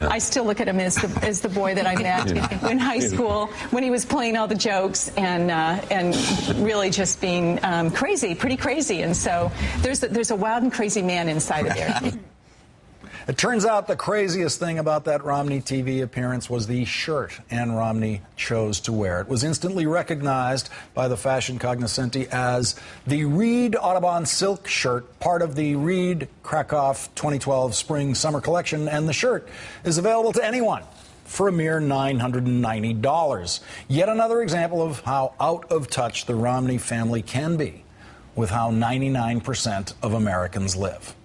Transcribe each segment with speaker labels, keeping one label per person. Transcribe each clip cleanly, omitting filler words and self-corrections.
Speaker 1: I still look at him as the boy that I met in high school when he was playing all the jokes and really just being pretty crazy. And so there's a wild and crazy man inside of there.
Speaker 2: It turns out the craziest thing about that Romney TV appearance was the shirt Ann Romney chose to wear. It was instantly recognized by the fashion cognoscenti as the Reed Audubon silk shirt, part of the Reed Krakow 2012 spring-summer collection, and the shirt is available to anyone for a mere $990. Yet another example of how out of touch the Romney family can be with how 99% of Americans live.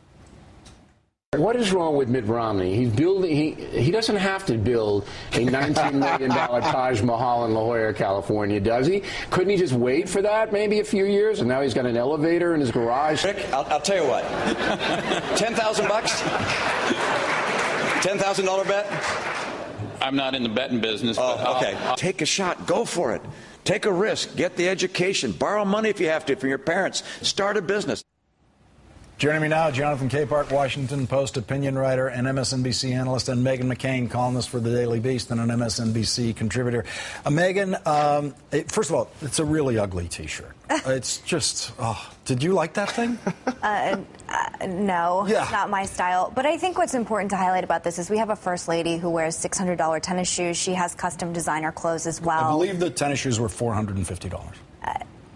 Speaker 3: What is wrong with Mitt Romney? He's building. He doesn't have to build a $19 million Taj Mahal in La Jolla, California, does he? Couldn't he just wait for that maybe a few years? And now he's got an elevator in his garage.
Speaker 4: Rick, I'll tell you what. $10,000? $10,000 bet?
Speaker 5: I'm not in the betting business.
Speaker 4: Oh, okay. Take a shot. Go for it. Take a risk. Get the education. Borrow money if you have to from your parents. Start a business.
Speaker 2: Joining me now, Jonathan Capehart, Washington Post opinion writer and MSNBC analyst, and Meghan McCain, columnist for the Daily Beast and an MSNBC contributor. Meghan, first of all, it's a really ugly T-shirt. It's just, did you like that thing?
Speaker 6: No, it's not my style. But I think what's important to highlight about this is we have a first lady who wears $600 tennis shoes. She has custom designer clothes as well.
Speaker 2: I believe the tennis shoes were $450.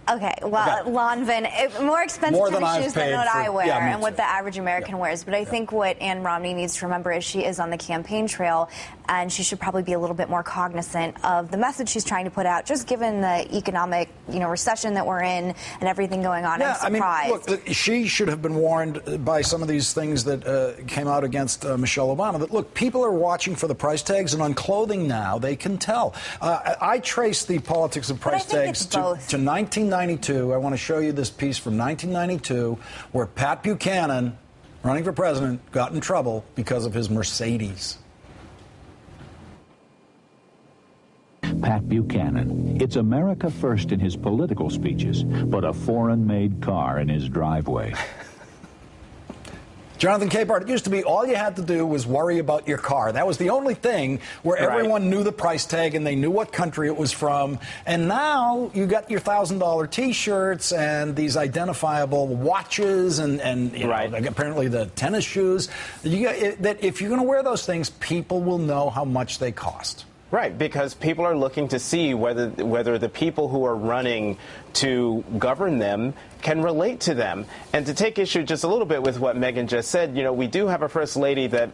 Speaker 6: Okay, well, Lanvin, more expensive tennis shoes than what I wear and what the average American wears. But I think what Ann Romney needs to remember is she is on the campaign trail, and she should probably be a little bit more cognizant of the message she's trying to put out, just given the economic, recession that we're in and everything going on.
Speaker 2: Yeah,
Speaker 6: I'm surprised.
Speaker 2: I mean, look, she should have been warned by some of these things that came out against Michelle Obama. That, look, people are watching for the price tags, and on clothing now, they can tell. I trace the politics of price tags to 1992. I want to show you this piece from 1992 where Pat Buchanan, running for president, got in trouble because of his Mercedes.
Speaker 7: Pat Buchanan. It's America first in his political speeches, but a foreign-made car in his driveway.
Speaker 2: Jonathan Capehart, it used to be all you had to do was worry about your car. That was the only thing where everyone knew the price tag and they knew what country it was from. And now you got your $1,000 T-shirts and these identifiable watches and apparently the tennis shoes. That if you're going to wear those things, people will know how much they cost.
Speaker 8: Right, because people are looking to see whether the people who are running to govern them can relate to them. And to take issue just a little bit with what Meghan just said, we do have a first lady that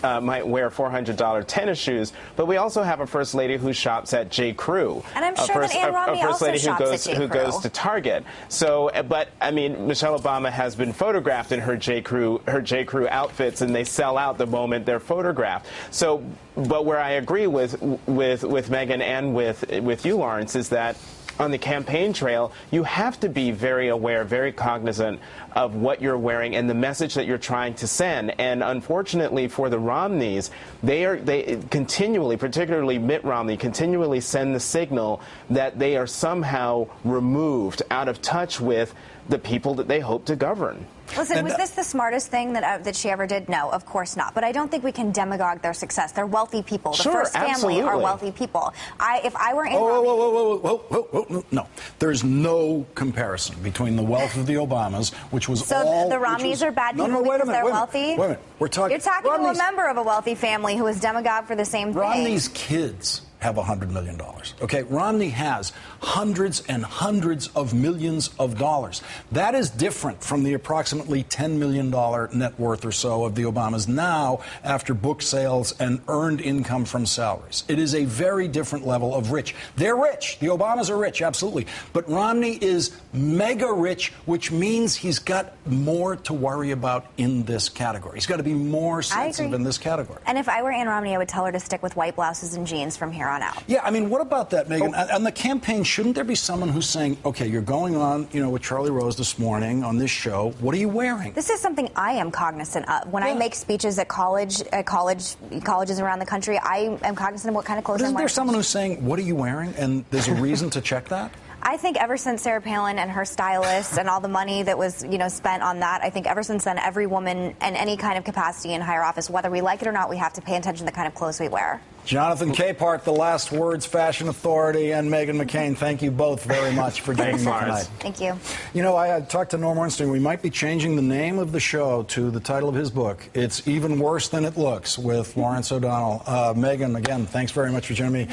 Speaker 8: might wear $400 tennis shoes, but we also have a first lady who shops at J. Crew.
Speaker 6: And I'm sure that Ann Romney also shops at J. Crew.
Speaker 8: Who goes to Target. So, but I mean, Michelle Obama has been photographed in her J. Crew outfits, and they sell out the moment they're photographed. So, but where I agree with Meghan and with you, Lawrence, is that on the campaign trail, you have to be very aware, very cognizant of what you're wearing and the message that you're trying to send. And unfortunately for the Romneys, they continually, particularly Mitt Romney, continually send the signal that they are somehow removed, out of touch with the people that they hope to govern.
Speaker 6: Listen, was this the smartest thing that she ever did? No, of course not. But I don't think we can demagogue their success. They're wealthy people. The first family are wealthy people. If I were Ann Romney...
Speaker 2: Whoa. No. There's no comparison between the wealth of the Obamas, which was
Speaker 6: So the Romneys are bad people because they're wealthy?
Speaker 2: Wait a minute. You're talking
Speaker 6: to a member of a wealthy family who was demagogued for the same thing.
Speaker 2: Romney's kids have $100 million. Okay, Romney has hundreds and hundreds of millions of dollars. That is different from the approximately $10 million net worth or so of the Obamas now after book sales and earned income from salaries. It is a very different level of rich. They're rich. The Obamas are rich, absolutely. But Romney is mega rich, which means he's got more to worry about in this category. He's got to be more sensitive in this category.
Speaker 6: And if I were Ann Romney, I would tell her to stick with white blouses and jeans from here on out.
Speaker 2: Yeah, I mean, what about that, Meghan? On the campaign, shouldn't there be someone who's saying, okay, you're going on, with Charlie Rose this morning on this show. What are you wearing?
Speaker 6: This is something I am cognizant of. When I make speeches at colleges around the country, I am cognizant of what kind of clothes I'm wearing.
Speaker 2: Isn't there someone who's saying, what are you wearing? And there's a reason to check that?
Speaker 6: I think ever since Sarah Palin and her stylist and all the money that was, spent on that, I think ever since then, every woman in any kind of capacity in higher office, whether we like it or not, we have to pay attention to the kind of clothes we wear.
Speaker 2: Jonathan Capehart, the Last Words Fashion Authority, and Meghan McCain, thank you both very much for joining me tonight.
Speaker 6: Thank you.
Speaker 2: I talked to Norm Ornstein. We might be changing the name of the show to the title of his book, It's Even Worse Than It Looks, with Lawrence O'Donnell. Meghan, again, thanks very much for joining me.